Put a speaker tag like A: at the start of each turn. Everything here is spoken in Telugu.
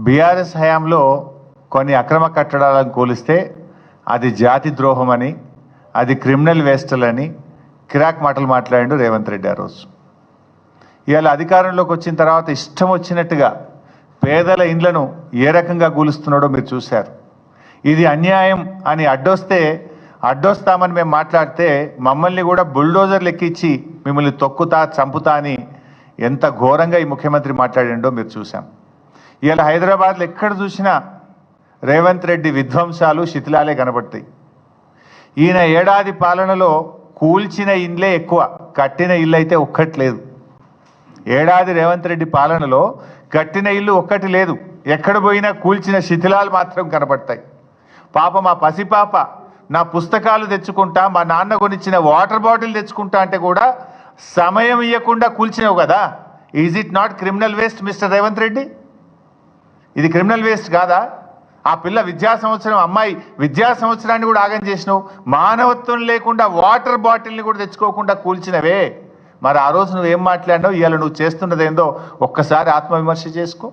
A: బీఆర్ఎస్ హయాంలో కొన్ని అక్రమ కట్టడాలను కూలిస్తే అది జాతి ద్రోహమని, అది క్రిమినల్ వేస్టలని కిరాక్ మాటలు మాట్లాడిండు రేవంత్ రెడ్డి ఆ రోజు. ఇవాళ అధికారంలోకి వచ్చిన తర్వాత ఇష్టం వచ్చినట్టుగా పేదల ఇండ్లను ఏ రకంగా కూలుస్తున్నాడో మీరు చూశారు. ఇది అన్యాయం అని అడ్డొస్తామని మేము మాట్లాడితే మమ్మల్ని కూడా బుల్డోజర్లు ఎక్కించి మిమ్మల్ని తొక్కుతా చంపుతా అని ఎంత ఘోరంగా ఈ ముఖ్యమంత్రి మాట్లాడిండో మీరు చూసాం. ఇవాళ హైదరాబాద్లో ఎక్కడ చూసినా రేవంత్ రెడ్డి విధ్వంసాలు శిథిలాలే కనబడతాయి. ఈయన ఏడాది పాలనలో కూల్చిన ఇండ్లే ఎక్కువ, కట్టిన ఇల్లు అయితే ఒక్కటి లేదు. ఏడాది రేవంత్ రెడ్డి పాలనలో కట్టిన ఇల్లు ఒక్కటి లేదు. ఎక్కడ పోయినా కూల్చిన శిథిలాలు మాత్రం కనబడతాయి. పాప మా పసిపాప నా పుస్తకాలు తెచ్చుకుంటా, మా నాన్న కొనిచ్చిన వాటర్ బాటిల్ తెచ్చుకుంటా అంటే కూడా సమయం ఇవ్వకుండా కూల్చినావు కదా. Is it not criminal waste mister Revanth Reddy? ఇది క్రిమినల్ వేస్ట్ కాదా? ఆ పిల్ల విద్యా సంవత్సరం, అమ్మాయి విద్యా సంవత్సరాన్ని కూడా ఆగం చేసినావు. మానవత్వం లేకుండా వాటర్ బాటిల్ని కూడా తెచ్చుకోకుండా కూల్చినవే. మరి ఆ రోజు నువ్వేం మాట్లాడినావు, ఇవాళ నువ్వు చేస్తున్నది ఏందో ఒక్కసారి ఆత్మవిమర్శ చేసుకో.